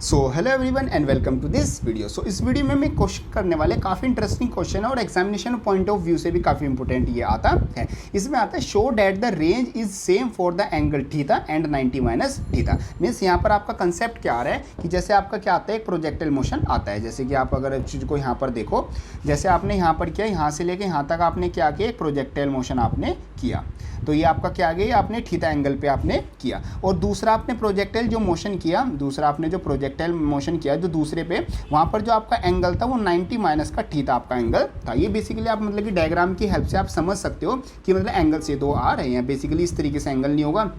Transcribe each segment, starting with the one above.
So hello everyone and welcome to this video. So इस video में मैं question करने वाले काफ़ी इंटरेस्टिंग क्वेश्चन है और एग्जामिनेशन पॉइंट ऑफ व्यू से भी काफ़ी इंपॉर्टेंट ये आता है। इसमें आता है show that the range is same for the angle theta and 90 minus theta. Means यहाँ पर आपका कंसेप्ट क्या आ रहा है कि जैसे आपका क्या आता है, एक प्रोजेक्टाइल मोशन आता है। जैसे कि आप अगर इस चीज़ को यहाँ पर देखो, जैसे आपने यहाँ पर किया, यहाँ से लेके यहाँ तक आपने क्या किया, एक प्रोजेक्टाइल मोशन आपने किया, तो ये आपका क्या आ गया, आपने थीटा एंगल पे आपने किया। और दूसरा आपने प्रोजेक्टाइल जो मोशन किया, दूसरा आपने जो प्रोजेक्टाइल मोशन किया जो दूसरे पे, वहाँ पर जो आपका एंगल था वो 90 माइनस का थीटा आपका एंगल था। ये बेसिकली आप मतलब कि डायग्राम की हेल्प से आप समझ सकते हो कि मतलब एंगल से दो आ रहे हैं। बेसिकली इस तरीके से एंगल नहीं होगा,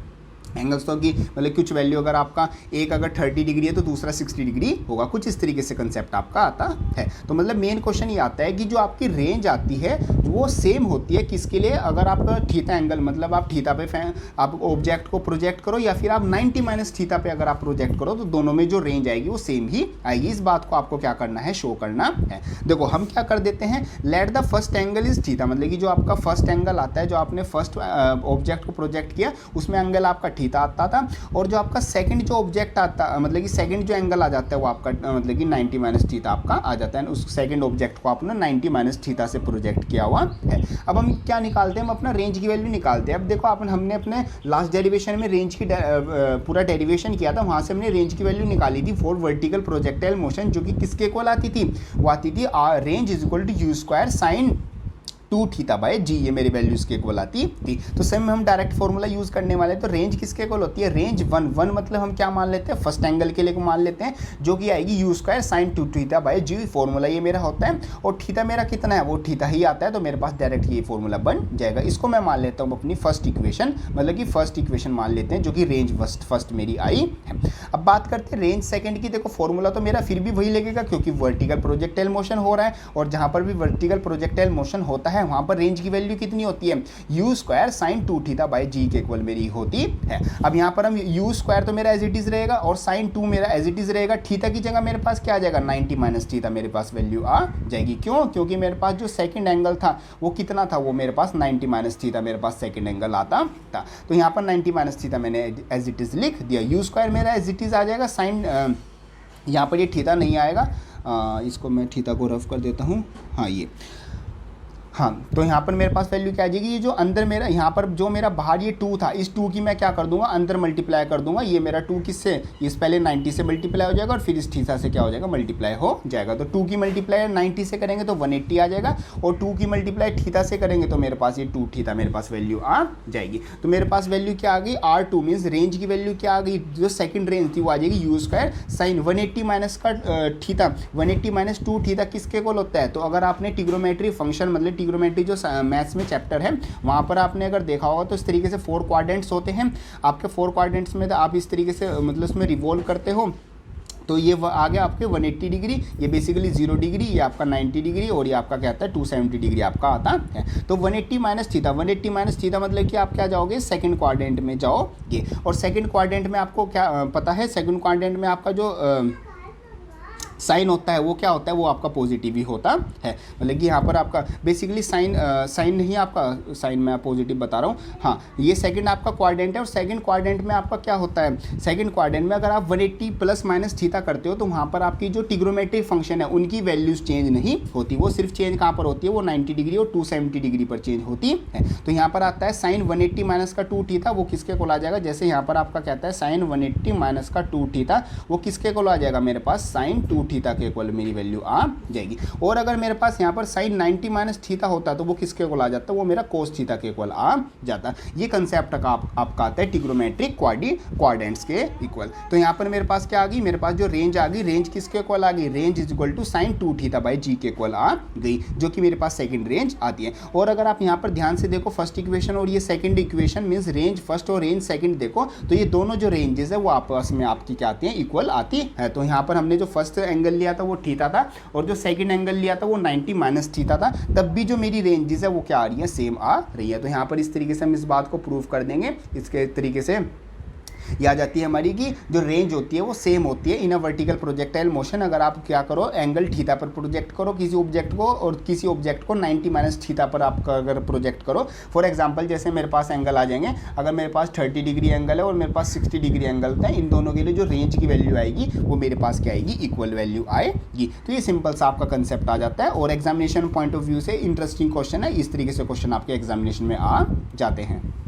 एंगल्स तो कि मतलब कुछ वैल्यू अगर आपका एक अगर 30 डिग्री है तो दूसरा 60 डिग्री होगा, कुछ इस तरीके से कंसेप्ट आपका आता है। तो मतलब मेन क्वेश्चन ये आता है कि जो आपकी रेंज आती है वो सेम होती है किसके लिए, अगर आपका थीटा एंगल मतलब आप थीटा पे आप ऑब्जेक्ट को प्रोजेक्ट करो या फिर आप 90 माइनस थीटा पे अगर आप प्रोजेक्ट करो, तो दोनों में जो रेंज आएगी वो सेम ही आएगी। इस बात को आपको क्या करना है, शो करना है। देखो हम क्या कर देते हैं, let the first angle is theta, मतलब कि जो आपका फर्स्ट एंगल आता है, जो आपने फर्स्ट ऑब्जेक्ट को प्रोजेक्ट किया उसमें एंगल आपका थीटा आता था, और जो आपका सेकंड जो ऑब्जेक्ट आता मतलब कि सेकंड जो एंगल आ जाता है वो आपका मतलब कि 90 माइनस थीटा आपका आ जाता है। उस सेकंड ऑब्जेक्ट को आपने 90 माइनस थीटा से प्रोजेक्ट किया हुआ है। अब हम क्या निकालते हैं, हम अपना रेंज की वैल्यू निकालते हैं। अब देखो हमने अपने लास्ट डेरिवेशन में रेंज की पूरा डेरिवेशन किया था, वहाँ से हमने रेंज की वैल्यू निकाली थी फॉर वर्टिकल प्रोजेक्टाइल मोशन, जो कि किसके इक्वल आती थी, वो आती थी range is equal to u square sine 2 theta by g. ये मेरी वैल्यूज के इक्वल आती थी। तो सेम हम डायरेक्ट फॉर्मूला यूज करने वाले हैं। तो रेंज किसके इक्वल होती है, रेंज वन मतलब हम क्या मान लेते हैं, फर्स्ट एंगल के लिए मान लेते हैं, जो कि आएगी U square sine 2 theta by G. Formula ये मेरा होता है, और थीटा मेरा कितना है, वो थीटा ही आता है, तो मेरे पास डायरेक्ट ये फॉर्मूला बन जाएगा। इसको मैं मान लेता हूँ अपनी फर्स्ट इक्वेशन, मतलब कि फर्स्ट इक्वेशन मान लेते हैं, जो कि रेंज फर्स्ट मेरी आई है। अब बात करते हैं रेंज सेकंड की। देखो फॉर्मूला तो मेरा फिर भी वही लगेगा, क्योंकि वर्टिकल प्रोजेक्टाइल मोशन हो रहा है, और जहाँ पर भी वर्टिकल प्रोजेक्टाइल मोशन होता है वहाँ पर रेंज की वैल्यू कितनी होती है, u square sine 2 theta by g के इक्वल मेरी होती है। अब यहाँ पर हम यू स्क्वायर तो मेरा एज इट इज रहेगा, और साइन 2 मेरा एज इट इज रहेगा। थीटा की जगह मेरे पास क्या आ जाएगा, 90 माइनस थीटा मेरे पास वैल्यू आ जाएगी। क्यों, क्योंकि मेरे पास जो सेकंड एंगल था वो कितना था, वो मेरे पास 90 माइनस थीटा मेरे पास सेकंड एंगल आता था। तो यहाँ पर 90 माइनस थीटा मैंने एज इट इज लिख दिया। यू स्क्वायर मेरा एज इट इज आ जाएगा साइन, यहाँ पर ये थीटा नहीं आएगा, इसको मैं थीटा को रफ कर देता हूँ। हाँ ये, हाँ तो यहाँ पर मेरे पास वैल्यू क्या आ जाएगी, ये जो अंदर मेरा यहाँ पर जो मेरा बाहर ये 2 था, इस 2 की मैं क्या कर दूंगा, अंदर मल्टीप्लाई कर दूंगा। ये मेरा 2 किससे, इस पहले 90 से मल्टीप्लाई हो जाएगा, और फिर इस थीटा से क्या हो जाएगा, मल्टीप्लाई हो जाएगा। तो 2 की मल्टीप्लाई 90 से करेंगे तो 180 आ जाएगा, और 2 की मल्टीप्लाई थीटा से करेंगे तो मेरे पास ये 2 थीटा मेरे पास वैल्यू आ जाएगी। तो मेरे पास वैल्यू क्या आ गई, R2 मीन्स रेंज की वैल्यू क्या आ गई, जो सेकंड रेंज थी वो आ जाएगी यू स्क्वायर साइन 180 माइनस का थीटा, 180 माइनस 2 थीटा किसके इक्वल होता है। तो अगर आपने ट्रिग्नोमेट्री फंक्शन मतलब ट्रिग्नोमेट्री जो मैथ्स में चैप्टर है वहाँ पर आपने अगर देखा होगा तो इस तरीके से 4 क्वाड्रेंट्स होते हैं आपके। 4 क्वाड्रेंट्स में तो आप इस तरीके से मतलब उसमें रिवॉल्व करते हो, तो ये आ गया आपके 180 डिग्री, ये बेसिकली 0 डिग्री, ये आपका 90 डिग्री, और ये आपका क्या आता है 270 डिग्री आपका आता है। तो 180 माइनस थीटा, 180 माइनस थीटा मतलब कि आप क्या जाओगे, सेकंड क्वाड्रेंट में जाओगे। और सेकंड क्वाड्रेंट में आपको क्या पता है, सेकंड क्वाड्रेंट में आपका जो साइन होता है वो क्या होता है, वो आपका पॉजिटिव ही होता है। मतलब कि यहाँ पर आपका बेसिकली साइन नहीं, आपका साइन मैं पॉजिटिव बता रहा हूँ। हाँ ये सेकंड आपका क्वाड्रेंट है, और सेकंड क्वाड्रेंट में आपका क्या होता है, सेकंड क्वाड्रेंट में अगर आप 180 प्लस माइनस थीटा करते हो तो वहाँ पर आपकी जो ट्रिग्नोमेट्रिक फंक्शन है उनकी वैल्यूज चेंज नहीं होती, वो सिर्फ चेंज कहाँ पर होती है, वो 90 डिग्री और 270 डिग्री पर चेंज होती है। तो यहाँ पर आता है साइन 180 माइनस का 2 थीटा, वो किसके को आ जाएगा, जैसे यहाँ पर आपका कहता है साइन 180 माइनस का 2 थीटा, वो किसके को आ जाएगा, मेरे पास साइन 2 थीटा के इक्वल मेरी वैल्यू आ जाएगी। और अगर मेरे पास यहाँ पर साइन 90 माइनस थीटा होता तो वो किसके इक्वल आ जाता, वो मेरा कोस थीटा के इक्वल आ जाता। ये कंसेप्ट आपका आता है ट्रिग्नोमेट्रिक क्वाड्रेंट्स के इक्वल। तो यहाँ पर मेरे पास क्या आ गई, मेरे पास जो रेंज आ गई, रेंज किसके इक्वल आ गई, range is equal to sine 2 theta by g के इक्वल आ गई, जो कि मेरे पास सेकंड रेंज आती है। और अगर आप यहाँ पर ध्यान से देखो फर्स्ट इक्वेशन और ये second equation means range first और रेंज सेकंड देखो, तो ये दोनों जो रेंजेस है वो आपस में आपकी क्या आती है, इक्वल आती है। तो यहाँ पर हमने जो फर्स्ट एंगल लिया था वो थीटा था, और जो सेकंड एंगल लिया था वो 90 माइनस थीटा था, तब भी जो मेरी रेंजेस है वो क्या आ रही है, सेम आ रही है। तो यहाँ पर इस तरीके से हम इस बात को प्रूव कर देंगे इसके तरीके से ये आ जाती है हमारी कि जो रेंज होती है वो सेम होती है इन अ वर्टिकल प्रोजेक्टाइल मोशन। अगर आप क्या करो, एंगल थीटा पर प्रोजेक्ट करो किसी ऑब्जेक्ट को, और किसी ऑब्जेक्ट को 90 माइनस थीटा पर आप अगर प्रोजेक्ट करो। फॉर एग्जांपल जैसे मेरे पास एंगल आ जाएंगे, अगर मेरे पास 30 डिग्री एंगल है और मेरे पास 60 डिग्री एंगल है, इन दोनों के लिए जो रेंज की वैल्यू आएगी वो मेरे पास क्या आएगी, इक्वल वैल्यू आएगी। तो ये सिंपल सा आपका कंसेप्ट आ जाता है, और एग्जामिनेशन पॉइंट ऑफ व्यू से इंटरेस्टिंग क्वेश्चन है, इस तरीके से क्वेश्चन आपके एग्जामिनेशन में आ जाते हैं।